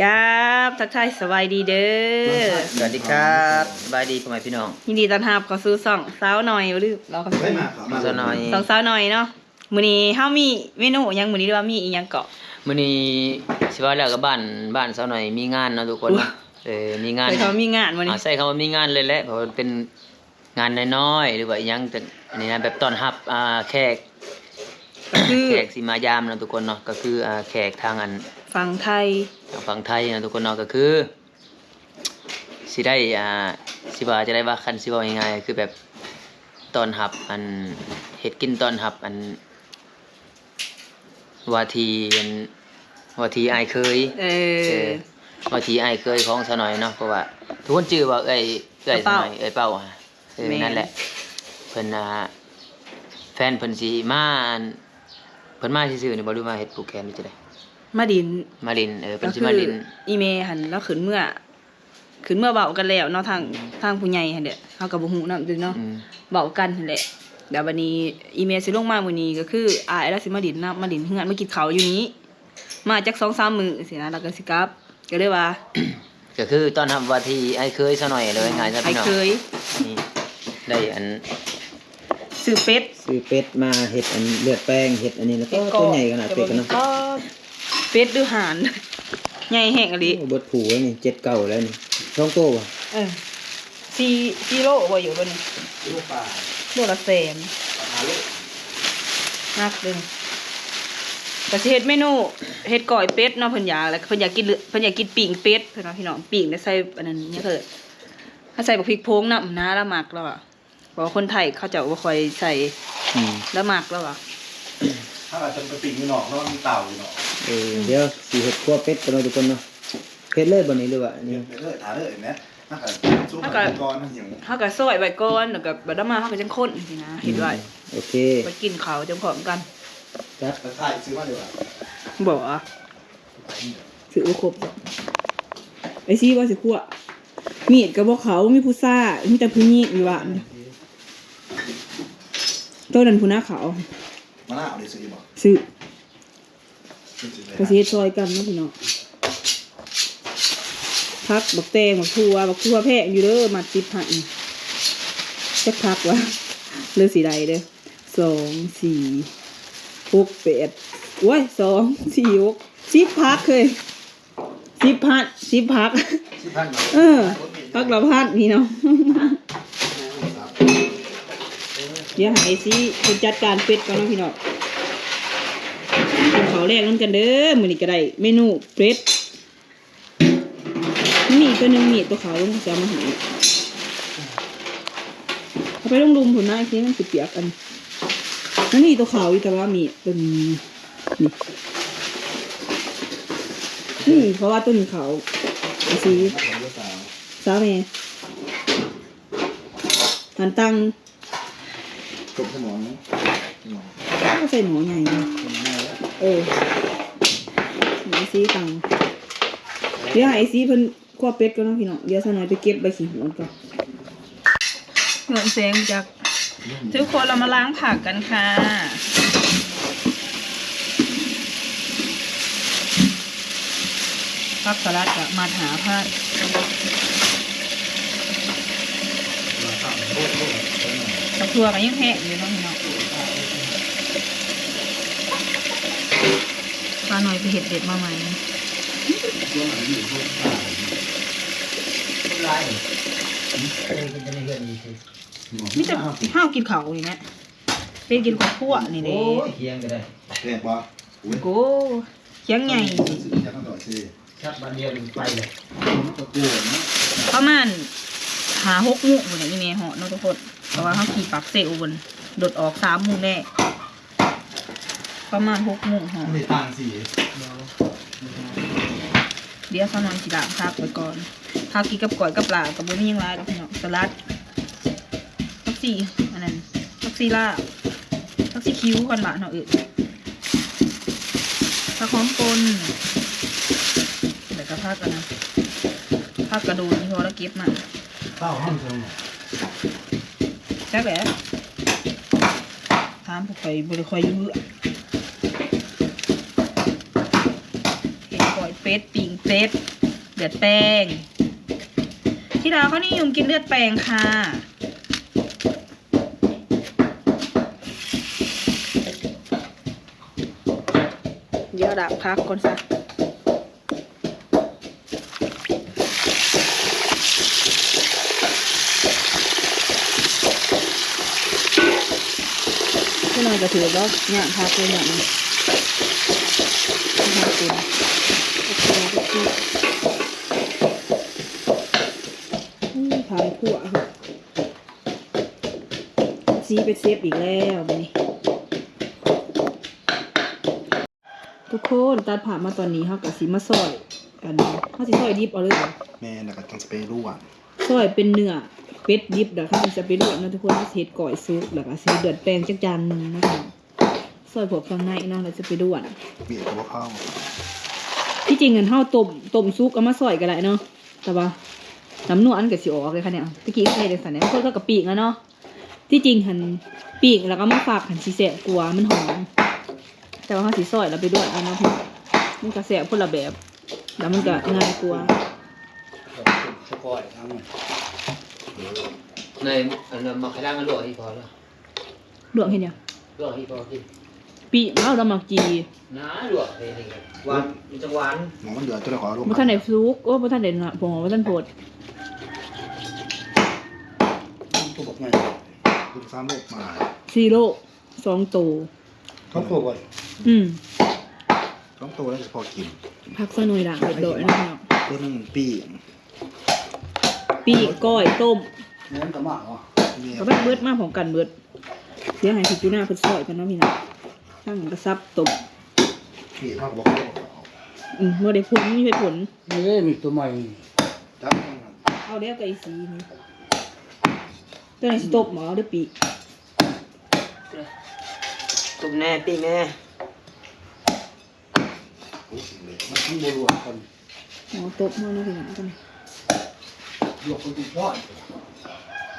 ครับทักทายสบายดีเด้อสวัสดีครับบายดีพ่อแม่พี่น้องยินดีต้อนรับเข้าสู่ช่องสาวหน่อยหรือเราเข้าสู่สาวน้อย สาวหน่อยเนาะมื้อนี้เฮามีเมนูหยังมื้อนี้ว่ามีอีหยังเกาะมื้อนี้สิว่าแล้วก็บ้านสาวน้อยมีงานเนาะทุกคนเนาะมีงานใส่คำว่ามีงานมื้อนี้ใส่คำว่ามีงานเลยแหละเพราะมันเป็นงานน้อยๆหรือว่าอีหยังแต่อันนี้นะแบบต้อนรับแขกก็คือ แขกสิมายามเนาะทุกคนเนาะก็คือแขกทางฝั่งไทยฝั่งไทยนะทุกคนเนาะก็คือสิได้สิว่าจะได้ว่าคันสิว่ายังไงคือแบบต้อนรับเฮ็ดกินต้อนรับว่าที่อ้ายเคยว่าที่อ้ายเคยของซะหน่อยเนาะเพราะว่าทุกคนชื่อว่าเอ้ยซะหน่อยเอ้ยเป้านั่นแหละเพิ่นแฟนเพิ่นสิมาเพิ่นมาซื่อๆนี่บ่รู้มาเฮ็ดผูกแขนหรือจังได๋มาดินเพิ่นสิมาดินอีเมหั่นแล้วขึ้นเมื่อเว้ากันแล้วเนาะทางผู้ใหญ่หั่นแหละเฮาก็บ่ฮู้นำจึงเนาะเว้ากันนั่นแหละเดี๋ยววันนี้อีเมลสิลงมามื้อนี้ก็คือแล้วสิมาดินเฮือนมากินข้าวอยู่นี้มาจัก 2-3 มื้อสินะแล้วก็สิกลับก็เลยว่า ก็คือตอนทำว่าที่ไอ้เคยซะหน่อยเลยง่ายซะพี่น้องไอ้เคยนี่ได้ซื้อเป็ดมาเฮ็ดเลือดแป้งเฮ็ดอันนี้แล้วก็ตัวใหญ่ขนาดเป็ดกันเนาะเป็ดหรือห่านใหญ่แห้งอีหลีเบิดผูนี่7 9แล้วนี่2โตว่ะ4โลบ่อยู่บ่นี่โลป่าโลละแสนนักเด้อก็สิเฮ็ดเมนูเฮ็ดก้อยเป็ดเนาะเพิ่นอยากแล้วเพิ่นอยากกินปิ้งเป็ดเพิ่นว่าพี่น้องปิ้งได้ใส่อันนั้นเนี่ยเถิดถ้าใส่บักพริกโพงนำนะแล้วหมักแล้วอ่ะเพราะว่าคนไทยเขาจะบ่ค่อยใส่แล้วหมักแล้วอ่ะถ้าอาจจะไปปิ้งอยู่นอกเนาะมีเต่าอยู่เนาะเดี๋ยวสิเฮ็ดคั่วเป็ดกันเนาะทุกคนเนาะเฮ็ดเลยบ่นี่หรือว่านี่ถาเลยแม่ถ้าก็สู้ไปก่อนอย่างเฮาก็ซอยไว้ก่อนแล้วก็บัดมาเฮาก็จังคนสินะเฮ็ดไว้โอเคไปกินข้าวจังพร้อมกันจัดถ่ายซื้อมาดีกว่าบ่ซื้อครบไอ้ซี่ว่าสิคั่วมีดก็บ่เขามีผู้ซ่ามีแต่ผู้หญิงอยู่ว่าตัวนั้นผู้หน้าขาวมาหน้าเอาได้ซื้อบ่ซื้อก็สิเฮ็ดซอยกันเนาะพี่น้องพักบักแตงบักทั่วแพงอยู่เด้อมา10,000จักพักวะเลือสีใดเด้อ2 4 6 8โอ้ย2 4 6 10พักเลย10พักพักละพันนี่เนาะเดี๋ยวให้สิคุณจัดการเป็ดก่อนเนาะพี่น้องกินข้าวแรกนำกันเด้อมื้อนี้ก็ได้เมนูเป็ดมีตัวนึงมีตัวขาวลงจะมาให้เอาไปลงลุมพุ่นนะสิมันสิเปียกกันนั่นนี่ตัวขาวอยู่แต่ว่ามีตัวนี้นี่เพราะว่าต้นเขาสีสาวแม่หันตังจบสมองก็ใส่หมอใหญ่หมอสีตังเดี๋ยวไอ้สีเพิ่นคั่วเป็ดก็น้องพี่น้องเดี๋ยวสักหน่อยไปเก็บใบขี้หูก่อนเงินแสงจากทุกคนเรามาล้างผักกันค่ะผักสลัดกับมาหาผักกับถั่วกันยังแห้งอยู่น้องพี่น้องปลาหน่อยไปเห็ดเด็ดมาใหม่นี่จะห้าวกินเขาอย่างเงี้ยเป็นกินของพวกนี่เด้เคียงก็ได้เรียกว่าโก้เคียงใหญ่ชักบานเดียวไปเลยประมาณ5-6 มื้อเหมือนนี่แม่เหาะเนาะทุกคนเพราะว่าเขาขี่ปักเซลบนโดดออก3 มื้อแน่ประมาณ6 มื้อเหาะไม่ต่างสีเดี๋ยวสักหน่อยสิล้างผักไว้ก่อนผักกินกับก๋วยกับปลากับบุ้มียังไรแล้วพี่น้องสลัดผักซีอันนั้นผักซีลาผักซีคิ้วก่อนบาทเนาะผักหอมป่นแล้วก็ผักกันนะผักกระดูกนี่พอแล้วเก็บมาข้าวห้องเชิงแค่แบบทานผู้ใครบริคอยเยอะเห็ดก๋วย เป็ดปิ่งเป็ดเลือดแป้งที่เราเขานิยมกินเลือดแป้งค่ะเดี๋ยวดับพักก่อนซะที่เราจะถือว่าเนี่ยพักเลยเนี่ยพักเป็นโอเคพายขั่วซีเป็นเซฟอีกแล้วนี่ทุกคนตัดผ่ามาตอนนี้เขากับซีมาซอยกันเขาสิซอยดิบเอาเลยเหรอ แม่แล้วก็ต้องสเปรย์ลวก ซอยเป็นเนื้อเป็ดดิบเดี๋ยวเขาจะไปลวกนะทุกคนเขาเทก่อยซุปแล้วก็ซีเดือดแป้งจักจานหนึ่งนะคะซอยพวกข้างในเนาะเราจะไปลวก เบียดกับข้าว ที่จริงเงินเท่าต้มซุปเอามาซอยกันได้เนาะแต่ว่าน้ำนวลอันกับสีออกเลยค่ะเนี่ยตะกี้ใส่ในสันเนี่ยเพื่อกับปีกแล้วเนาะที่จริงหันปีกแล้วก็มาฝากหันสีแสบกลัวมันหอมแต่ว่าเขาสีซอยเราไปด้วยเอาเนาะพี่มันก็แสบคนละแบบแล้วมันก็ง่ายกว่า สปอยทั้งหมด ในอันนั้นมาขยันกันลวกที่พอแล้ว ลวกเห็นยัง ลวกที่พอกิน ปีกแล้วเราหมักจี น้าลวกเลยนี่หวานมันจะหวาน หมอมันเดือดจะได้ขอลง บ่ท่านไหนฟลุกโอ้บ่ท่านไหนนะผมว่าท่านโพด ตัวบอกไงลูก3 โลกมา ซีโร่2ตัว ท้องตัวก่อน ท้องตัวแล้วจะพอกิน พักซะหน่อยละเด็ดดอยนะพี่น้อง ตัวนึงปีก ปีกก้อยต้ม เนื้อกับหมาเหรอ เขาแบบเบิดมากของกันเบิดเสียหายสิจูน่าเพิ่นซอยกันเนาะพี่น้องทั้งกระซับต้ม ปีกมากบอกเขา เมื่อได้ผลมีผล นี่มีตัวใหม่ จับ เอาแล้วก็อีสีนี่ตัวไหนสิต้มหมอเอาได้ปีก ตุ่มแน่ปิ้งแน่ มันทั้งบวกกัน หมอต้มเนาะพี่น้องตัวนี้ บวกกันทุกทอด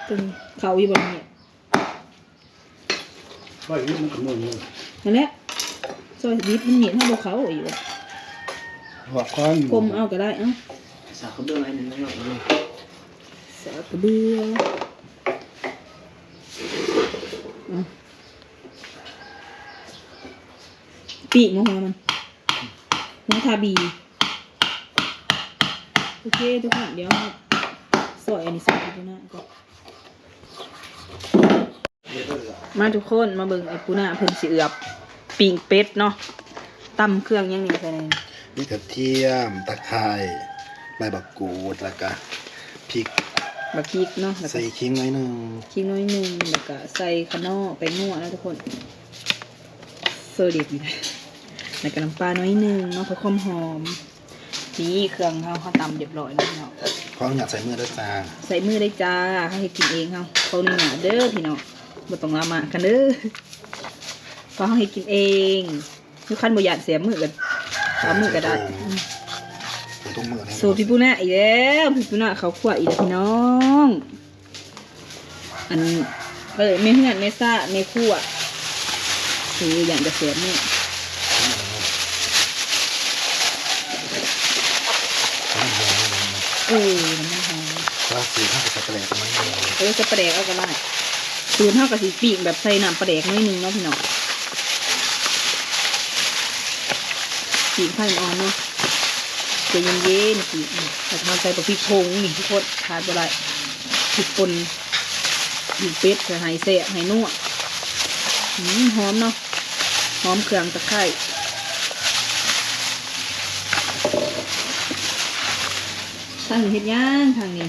ตัวนี้เขาอยู่บนนี้ ก็อย่างนี้มันขโมยเลย นั่นแหละซอยดิบมันเหนียวเท่าบ่เขาอยู่ หัวก้อน กลมเอาก็ได้เอ้า สาวเขาเบื่อไอ้นั่นไม่หรอกเลย สากกระเบือปีกมาหัวมันหัวทาบีโอเคทุกคนเดี๋ยวซอยอันนี้ใส่ปูนาก่อนมาทุกคนมาเบิ่งไอ้ปูนาเพิ่นสิเอือบปิ้งเป็ดเนาะตำเครื่องยังนี่ใส่ใน นี่กระเทียมตะไคร้ใบบักกูดแล้วก็พริก บักพริกเนาะแล้วก็ ใส่ขิงหน่อยหนึง พริกน้อยหนึงแล้วก็ใส่ขนอไปนวดนะทุกคนโซเดียมนะแล้วก็น้ำปลาน้อยหนึงเนาะเพื่อความหอมนี่เครื่องเขาตำเรียบร้อยแล้วเนาะ เพราะอยากใส่มือด้วยจ้า ใส่มือได้จ้าเขาให้กินเองเขาหนึ่งหนาเด้อพี่น้องบ่ต้องลามากันเด้อเพราะเขาให้กินเองทุกขั้นบ่อยากเสียมือกันเอามือก็ได้ ตรงมือเลย สูตรพี่ปูน่าอีกแล้วพี่ปูน่าเขาขวดอีกแล้วพี่น้องอันไม่เหือนไม่ซ่าไม่คั่วคืออย่างจะเสียมือน้ำมันหอม ว่าสีข้าวกับสเปรย์มันเลย จะปลาแดกเอาก็ได้สูตรเท่ากับสีปีกแบบใส่น้ำปลาแดกน้อยหนึงเนาะพี่น้องปีกไข่อ่อนเนาะใจเย็นๆปีกแต่ทำใส่กับพริกผงนี่ทุกคนทานไปได้พริกป่นพริกเป็ดใส่เสะให้นัวหอมเนาะหอมเครื่องตะไคร้ทางนี้เฮ็ดย่างทางนี้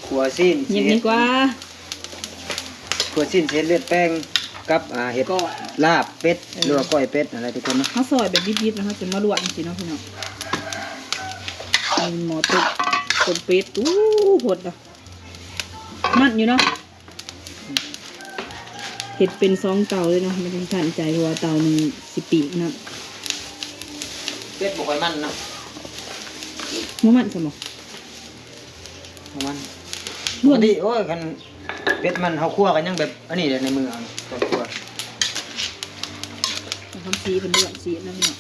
ขัวสิ้น เงียบดีกว่า ขัวสิ้นเห็ดเลือดแป้งกับเห็ด ก้อย ลาบเป็ดหรือว่าก้อยเป็ดอะไรทุกคนเนาะ เขาซอยแบบดิบๆนะคะจะมาลวกจริงๆเนาะพี่น้องมีหมอตุกคนเป็ดโหดอ่ะมันอยู่เนาะเห็ดเป็น2 เตาเลยเนาะไม่ต้องทันใจเพราะว่าเตาหนึ่ง10 ปีนะ เป็ดบ่ค่อยมันเนาะ มันสมอง มัน ลวก ดิโอ้ยคันเป็ดมันเฮาคั่วกันยังแบบอันนี้เลยในมือเอาเนาะตอนคั่ว ทำซีเป็นลวกซีนะพี่น้อง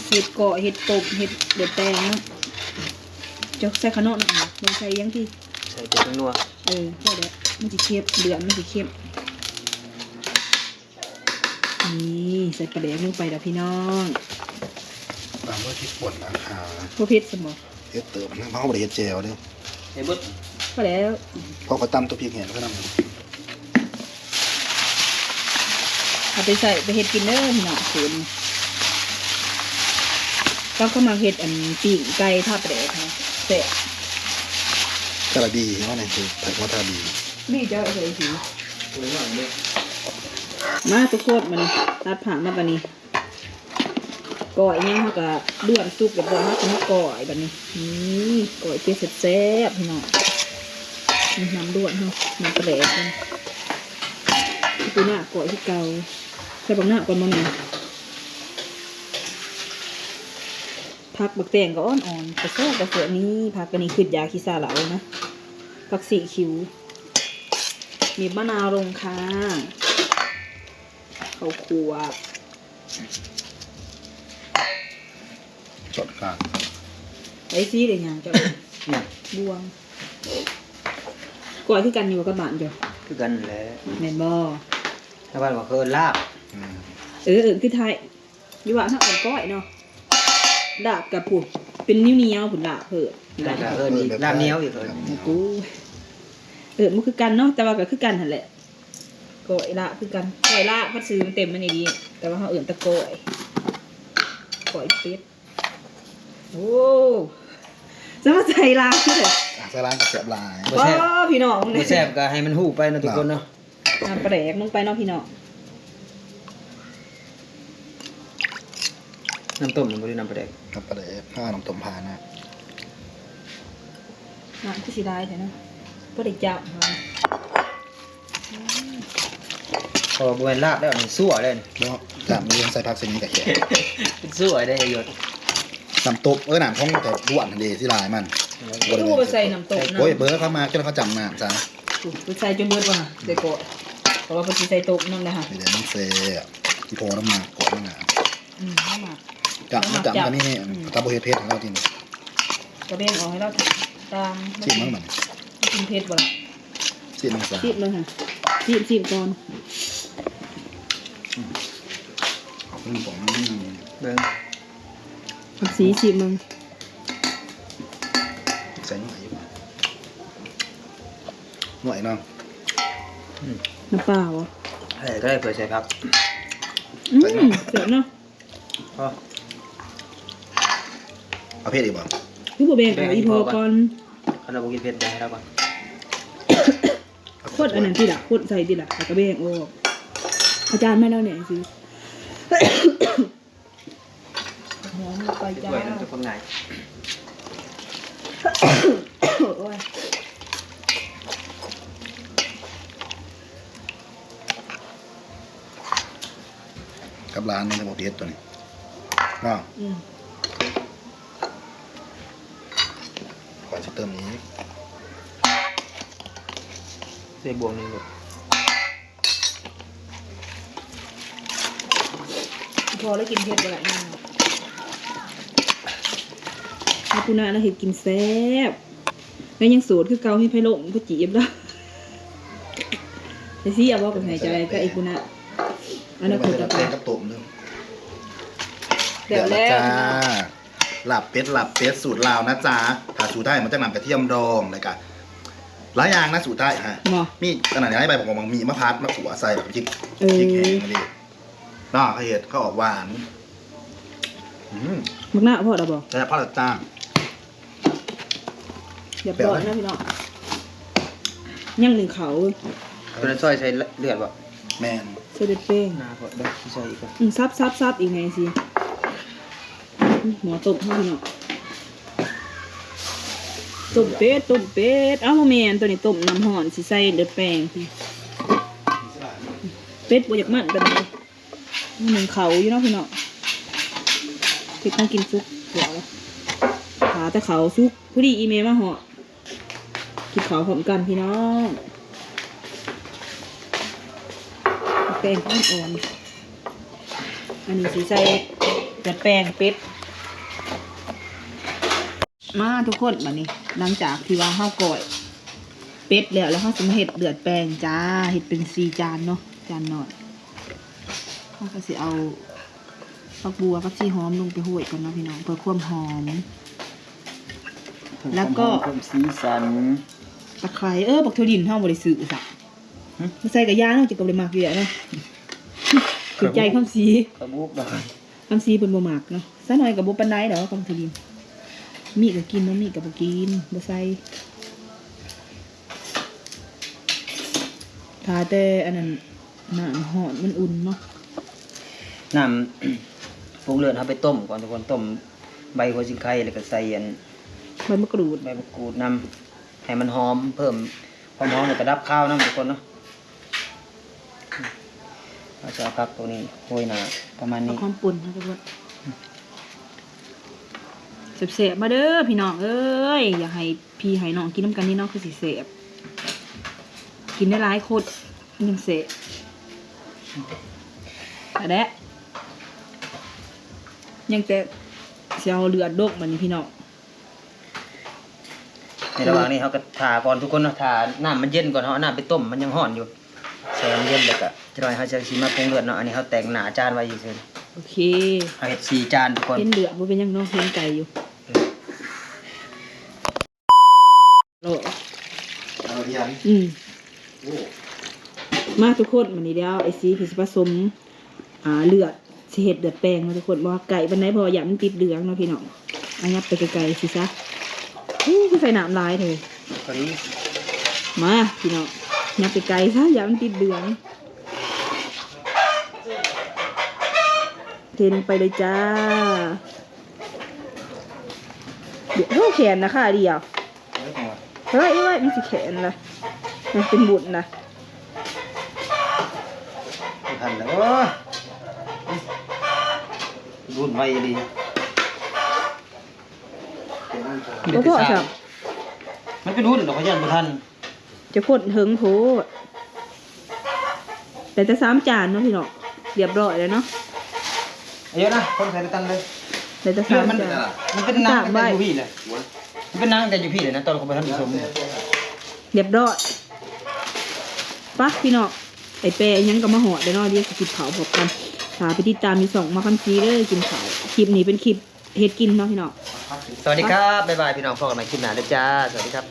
เห็ดเกาะเห็ดตบเห็ดเดือดแตงเนาะจะใส่ขนมหน่อยมันใส่ยังที่ ใส่เป็นนัว พอแล้วมันจะเค็มเดือดมันจะเค็มนี่ใส่ปลาแดกลงไปแล้วพี่น้อง ตามด้วยพริกป่นนะคะ พวกเผ็ดสมอง เฮ็ดเติมนะเพราะเขาบ่ได้เฮ็ดแจวเด้อ เฮ้ยบุ๊ด พอแล้ว เพราะเขาตำตัวพริกแห้งเขานำ เอาไปใส่ไปเห็ดกินเด้อพี่น้องสูตรก็เข้ามาเห็ดอันปีกไก่ทอดปลาแดกนะแต่ กระดีว่าไหนคือผัดว่าทาดี นี่จะเอาไปสิ ตัวนี้หน่อยเดียว มาทุกคนมันตัดผ่ามาบันนี้ก่อยเนี่ยเขาก็เดือดซุปกับบัวเขาก็มาก่อยบันนี้นี่ก่อยเกล็ดแซ่บๆพี่น้องนี่น้ำด่วนเขาน้ำปลาแดกกันที่ตัวหน้าก่อยที่เกาใส่บักหน้าก่อนมาหน่อยผักบักแตงก็อ่อนๆกระแซ่บกระเสือนี่ผักกันนี้คือยาขี้ซาเหลานะผักสีคิ้วมีมะนาวลงค่ะข้าวคั่ว สดค่ะ ไอ้ซีเลยยังจะ เนี่ย บวงก่อยคือกันอยู่กับบ้านจ้ะ คือกันแหละ แม่นบ่ ถ้าบ้านก็คือลาบ คือไทยอยู่ว่าถ้าเป็นก้อยเนาะดาบกับผู้เป็นนิ้วเหนียวผุนดาบเพิ่น แล้วก็อีกลาบเหนียวอีกเลย กูมันคือกันเนาะแต่ว่าก็คือกันหั่นแหละก้อยละคือกันก้อยละพัดซื้อมันเต็มมันนี่ดีแต่ว่าเฮาเอิ้นตะก้อยก้อยเป็ดโอ้จะมาใส่ลาคือเด้อ ใส่ร้านกับแซ่บหลาย บ่แซ่บ พี่น้อง บ่แซ่บก็ให้มันหู้ไปเนาะทุกคนเนาะ น้ำปลาแดกลงไปเนาะพี่น้อง น้ำต้มมันบ่ได้น้ำปลาแดก กับปลาแดกข้าวน้ำต้มพานะ น้ำคือสีได้ใช่เนาะก็ได้จับมา พอบ่แม่นลาบแล้วมันสั่วเลย แล้วจามเรียงใส่ผักเส้นนี้กับแขก เป็นสั่วได้หยด น้ำตบน้ำท้องแต่ด้วนทะเลที่ลายมัน ตู้ไปใส่น้ำตกนะ โอ้ยเบอร์เข้ามาจนเขาจำน้ำจ้า ไปใส่จนเบิดว่ะใส่โกะเพราะว่าพอดีใส่ตกนั่นแหละค่ะ เดี๋ยวมันเซ่ที่โพน้ำหมากกดน้ำหนา น้ำหมัก จับกันนี่ตาโบเฮดเพชรของเราทีนี้ กระเบงออกให้เราตาม ชิมมั้งมัน กินเผ็ดบ่ล่ะ ชิมมั้งจ้า ชิมเลยค่ะชิมก่อน ผม เบิ่ง ผักสีชิมมึง ใส่หน่อยหน่อยเนาะ น้ำเปล่าอ่ะ ก็ได้เผื่อใส่ผัก เสียเนาะ พอ เอาเพชรอีกบ่ คือบ่แบ่งเอาอีพอก่อน คันเราบ่กินเผ็ดได้แล้วก่อน โคตรอันนั้นที่ละโคตรใส่ที่ละกระเบงออกอาจารย์ไม่เล่าเนี่ยสิหอมไปจ้า ด้วยน้ำจะคนง่าย โอ้ย กับร้านนี่โบเพชรตัวนี้เนาะก่อนจะเติมนี้ ใส่บวงนึงลูก พอแล้วกินเผ็ดไปหลายอย่างอาปูนาเราเห็ดกินแซ่บแล้วยังโสดคือเกาให้ไพโลงก็จีบแล้วไอ้ซี่เอาบอกกับหายใจก็ไอ้ปูนาอันนั้นคือ จะ จะไป เป็นกับตุ่มนึง เดี๋ยวแล้ว จ้าหลับเป็ดสูตรลาวนะจ๊ะถ้าสูตรไทยมันจะนำกระเทียมดองอะไรกันหลายอย่างนะสูตรไทยฮะ หมอ มีขนาดนี้ให้ใบผมบอกมีมะพร้าวมะขัวใส่แบบพริก เออ พริกแห้งมาดิน่าเขาเห็ดเขาออกหวานมักหน้าพ่อเราบอก แต่พ่อละจ้าง อย่าปล่อยนะพี่น้องยังหนึ่งเขา ตัวนั้นซอยใส่เลือดบ่ แมน เสด็จเป้ง หน้าพอได้ใส่อีกก่อน ซับอีกไงสิหมอตบให้พี่น้องต้มเป็ดเอ้าแมนตัวนี้ต้มน้ำห่อนสิใส่เลือดแป้งสิเป็ดบ่อยากมันกันเลยหนึ่งเขาอยู่เนาะพี่น้องเผ็ดต้องกินซุปเดี๋ยวขาแต่เขาซุปผู้ดีอีเมลมาเหาะกินเขาพร้อมกันพี่น้องแป้งอ่อนๆอันนี้สิใส่ เดือดแป้งเป็ดมาทุกคนบัดนี้หลังจากที่ว่าเฮาก่อยเป็ดแล้วเฮาสิมาเฮ็ดเดือดแป้งจ้าเฮ็ดเป็น4จานเนาะจานน้อยเฮาก็สิเอาผักบัวกับชีหอมลงไปห้วยก่อนเนาะพี่น้องเพื่อความหอมแล้วก็ เพิ่มสีสัน ตะไคร้บักถั่วดินเฮาบ่ได้ซื้อซะใส่กับยาเนาะจะก็บ่ได้มักอยู่แล้วเนาะถูกใจคำสี กระบุกดอก คำซีเป็นบ่หมักเนาะซะหน่อยกับบ่ปานใดดอกคำทีดินมีก็กินบ่มีก็บ่กินบ่ใส่ถ้าแต่อันนั้นน้ำร้อนมันอุ่นเนาะ น้ำ ปรุงเลือดเอาไปต้มก่อนทุกคนต้มใบหัวชิงไข่แล้วก็ใส่อัน ใบมะกรูด ใบมะกรูดนำให้มันหอมเพิ่มความหอมในกระดับข้าวน้ำทุกคนเนาะเราจะเอาผักตัวนี้โรยหนาประมาณ เอา นี้ ความป่นนะทุกคนแซ่บๆมาเด้อพี่น้องเอ้ยอยากให้พี่ให้น้องกินน้ำกันนี่เนาะคือสิแซ่บกินได้หลายคนยังแซ่บอะแดะยังแต่สิเอาเลือดดกมันนี่พี่น้อง ในระหว่างนี้เขาก็ทาก่อนทุกคนเนาะทาน้ำมันเย็นก่อนเขาเอาน้ำไปต้มมันยังร้อนอยู่ใส่น้ำเย็นแล้วก็จะหน่อยเขาจะชิมมาปรุงเลือดเนาะอันนี้เขาแต่งหนาจานไว้อยู่เฉย โอเค เขาเห็ด4 จานทุกคน เห็นเดือดบ่เป็นหยังเนาะเห็นไก่อยู่โล เอาเรียน โอ้ มาทุกคนวันนี้เดี๋ยวไอซีคือสิผสมเลือดสิเฮ็ดเดือดแป้งมาทุกคนบ่ว่าไก่ปานใดเพราะว่าอยากมันติดเหลืองเนาะพี่น้องอันยับไปไกลๆสิซะคือใส่น้ำลายเถอะ พอดี มาพี่น้องยับไปไกลซะอย่ามันติดเหลืองเทลงไปเลยจ้าเดี๋ยวเอาแขนนะค่ะเดียวเฮ้ยมันสิแขนละมันเป็นบุญนะ ทันแล้วโอ้ยรุ่นไวดี บ่พอครับ มันเป็นรุ่นดอกพยันบ่ทัน จะพ่นเถิงโพดแต่จะ3 จานเนาะพี่น้องเรียบร้อยแล้วเนาะ เอาเยอะนะคนใส่ตันเลย แต่จะ เลือด 3 มัน จาน มันเป็นนางแต่อยู่พี่เลยมันเป็นนางแต่อยู่พี่เลยนะตอนเขาไปทำผสม เรียบร้อยปะพี่น้องไอเปย์ยังก็มาหอดได้เนาะเดี๋ยวสิกินเผาพบกันหาไปติดตามมี2มาคันซีเลยกินเผาคลิปนี้เป็นคลิปเฮ็ดกินเนาะพี่น้อง สวัสดีครับบ๊ายบายพี่น้องพบกันใหม่คลิปหน้าเด้อจ้าสวัสดีครับ